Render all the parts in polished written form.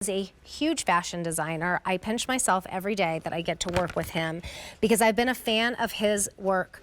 is a huge fashion designer. I pinch myself every day that I get to work with him because I've been a fan of his work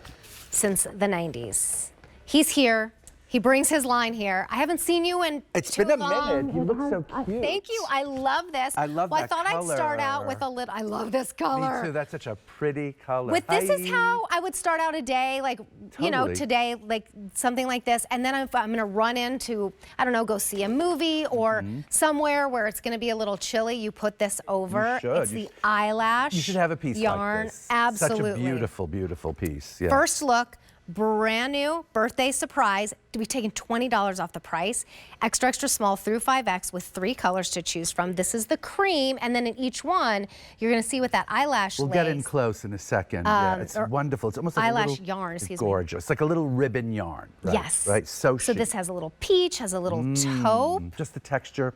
since the 90s. He's here. He brings his line here. I haven't seen you in too long. It's been a minute. You look so cute. Thank you. I love this. I love well, that I thought color. I'd start out with a little. I love this color. Me too. That's such a pretty color. With this is how I would start out a day, like, you know, today, like something like this. And then if I'm going to run into, I don't know, go see a movie or somewhere where it's going to be a little chilly, you put this over. You should. It's the eyelash. You should have a piece yarn. like this. Absolutely. Such a beautiful, beautiful piece. Yeah. First look. Brand new birthday surprise. We've taken $20 off the price. Extra, extra small through 5X with 3 colors to choose from. This is the cream, and then in each one, you're going to see with that eyelash We'll get in close in a second. Yeah, it's wonderful. It's almost like eyelash-yarn, excuse me. Gorgeous. Like a little ribbon yarn. Right? Yes. Right? So chic. So this has a little peach, has a little taupe. Just the texture.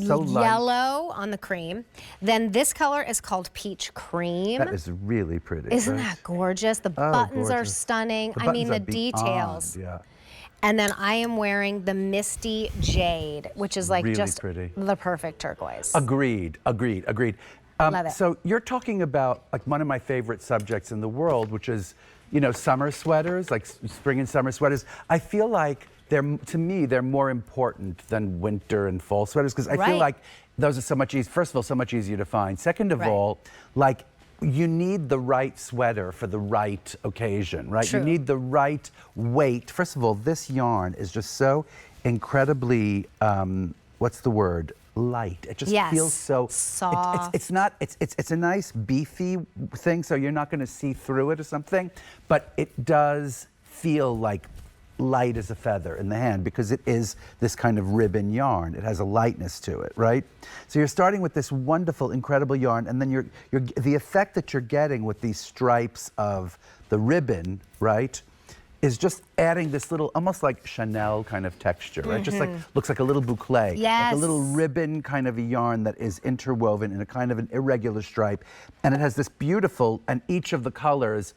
So Yellow on the cream. Then this color is called peach cream. That is really pretty. Isn't that gorgeous? The buttons are stunning. I mean, the details. Yeah. And then I am wearing the Misty Jade, which is like really just pretty. The perfect turquoise. Agreed, agreed, agreed. Love it. So you're talking about like one of my favorite subjects in the world, which is, you know, summer sweaters, like spring and summer sweaters. I feel like to me, they're more important than winter and fall sweaters because I feel like those are so much easier. First of all, so much easier to find. Second of all, like you need the right sweater for the right occasion, right? True. You need the right weight. First of all, this yarn is just so incredibly, what's the word? Light. It just feels so soft. It's a nice beefy thing, so you're not going to see through it or something, but it does feel like light as a feather in the hand because it is this kind of ribbon yarn. It has a lightness to it, right? So you're starting with this wonderful, incredible yarn, and then the effect that you're getting with these stripes of the ribbon, right, is just adding this little, almost like Chanel kind of texture, right? Just like, looks like a little boucle. Yes. Like a little ribbon kind of a yarn that is interwoven in a kind of an irregular stripe. And it has this beautiful, and each of the colors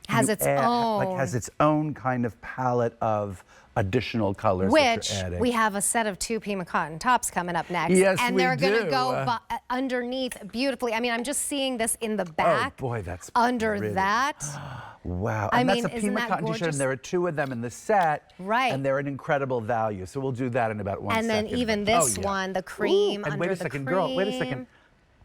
has its own kind of palette of additional colors that you're adding. We have a set of 2 Pima cotton tops coming up next. Yes, and we they're do. going to go underneath beautifully. I mean, I'm just seeing this in the back. Oh boy, that's under pretty. that. Wow. I And mean, that's a isn't Pima that cotton gorgeous? t-shirt, and there are 2 of them in the set. Right. And they're an incredible value. So we'll do that in about 1 second. And then even this one, the cream under the cream. And wait a second, girl, wait a second.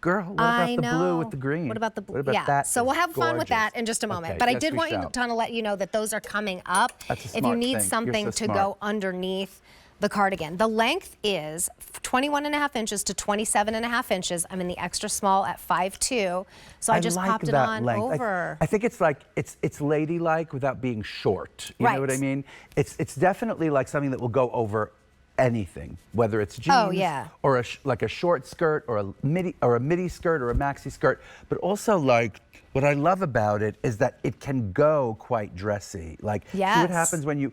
Girl, what about the blue with the green? What about the blue? What about that? So we'll have fun with that in just a moment. Okay, but I yes, did we want shall. to let you know that those are coming up. That's a if you smart need thing. something You're so to smart. go underneath the cardigan. The length is 21.5 inches to 27.5 inches. I'm in the extra small at 5'2", so I just like popped it that on length. over. I think it's like it's ladylike without being short. You know what I Right. mean? It's definitely like something that will go over anything, whether it's jeans or like a short skirt or a midi skirt or a maxi skirt, but also like what I love about it is that it can go quite dressy. Like see what happens when you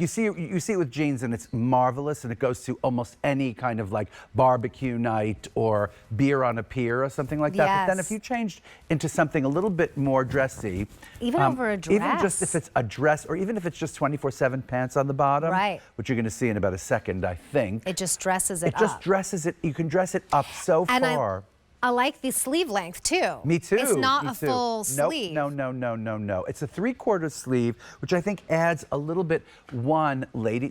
see it with jeans and it's marvelous and it goes to almost any kind of like barbecue night or beer on a pier or something like that. But then if you changed into something a little bit more dressy, even over a dress, even just if it's a dress or even if it's just 24/7 pants on the bottom, which you're going to see in about a second, I think. It just dresses it up. It just dresses it. You can dress it up so far. I like the sleeve length too. Me too. It's not a full sleeve. No. It's a 3/4 sleeve, which I think adds a little bit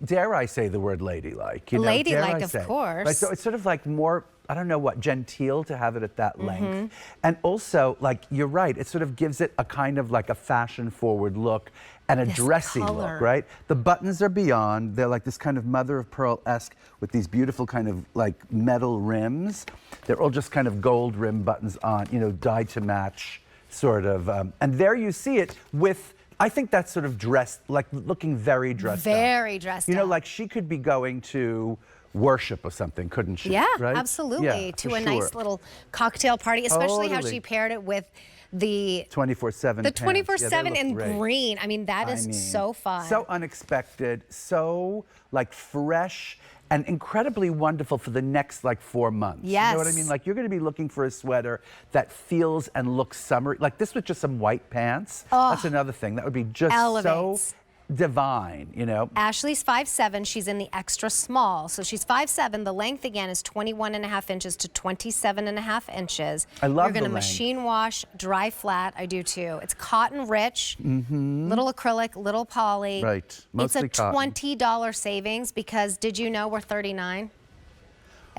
dare I say the word ladylike? You know, ladylike, of course. Right, so it's sort of like more, I don't know what, genteel to have it at that length. And also, like, you're right, it sort of gives it a kind of like a fashion forward look and a dressy look, right? The buttons are beyond. They're like this kind of mother of pearl-esque with these beautiful kind of like metal rims. They're all just kind of gold rim buttons on, you know, dyed to match sort of. And there you see it with, I think that's sort of dressed, like looking very dressed up. Very dressed up. You know, like she could be going to worship or something, couldn't she? Yeah, right? absolutely. Yeah, to a nice little cocktail party, especially how she paired it with the 24/7 the pants. 24/7 in great. green. I mean, that is so fun. So unexpected, so like fresh and incredibly wonderful for the next like 4 months. Yes. You know what I mean? Like you're going to be looking for a sweater that feels and looks summery. Like this with just some white pants. That's another thing. That would be just Elevates. divine, you know. Ashley's 5'7", she's in the extra small. So she's 5'7", the length again is 21.5 inches to 27.5 inches. I love You're gonna the length. machine wash, dry flat, I do too. It's cotton rich, little acrylic, little poly. Right, mostly it's a cotton. $20 savings because did you know we're 39?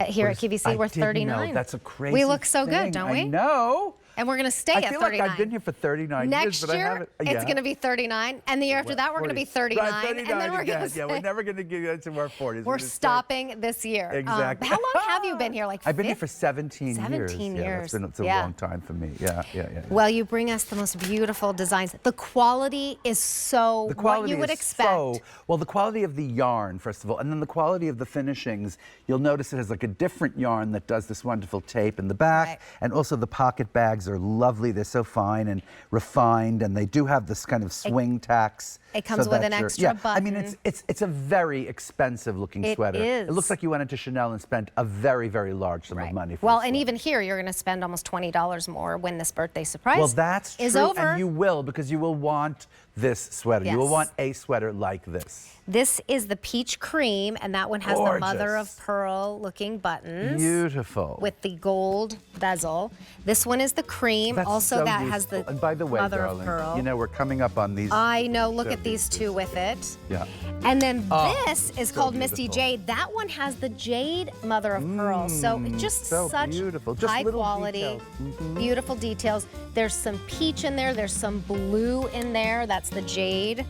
Here at QVC, I we're didn't 39. know. That's a crazy We look so thing. good, don't we? I know. And we're going to stay I at feel 39. like I've been here for 39 Next years, but I year, haven't. it's going to be 39. And the year after that, we're going to be 39. Right, 39 and then we're again. going to Yeah, we're never going to get into our 40s. We're stopping this year. Exactly. How long have you been here? Like I've been here for 17 years. 17 years. Yeah, it's a long time for me. Yeah. Well, you bring us the most beautiful designs. The quality is so what you would expect. Well, the quality of the yarn, first of all, and then the quality of the finishings. You'll notice it has like a different yarn that does this wonderful tape in the back. Right. And also the pocket bags are lovely. They're so fine and refined, and they do have this kind of swing tacks. It comes with an extra button. I mean, it's a very expensive looking sweater. It is. It looks like you went into Chanel and spent a very, very large sum of money for Well, this and sweater. even here, you're going to spend almost $20 more when this birthday surprise Well, that's is true, over. and you will, because you will want this sweater. You will Yes. want a sweater like this. This is the peach cream, and that one has the mother of Gorgeous. pearl looking buttons. Beautiful. With the gold bezel. This one is the cream. That's also, so that has useful. the And by the way, mother darling, of pearl. you know, we're coming up on these. I know. Look so at these two with it. Yeah. And then Oh, this is so called Misty beautiful. Jade. That one has the jade mother of pearl. So it's just so such beautiful. Just high little quality, details. beautiful details. There's some peach in there. There's some blue in there. That's the jade.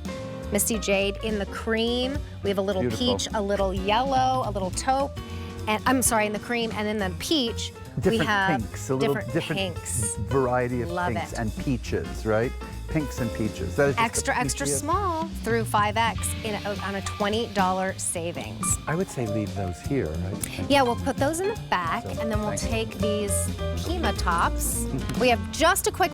Misty Jade in the cream. We have a little Beautiful. peach, a little yellow, a little taupe. And I'm sorry, in the cream. And in the peach, Different we have pinks, a little different pinks. variety of Love pinks it. and peaches, right? Pinks and peaches. That is just the Extra peachiest. small through 5X on a $20 savings. I would say leave those here, right? Yeah, we'll put those in the back, and then we'll thank you. take these Pima tops. We have just a quick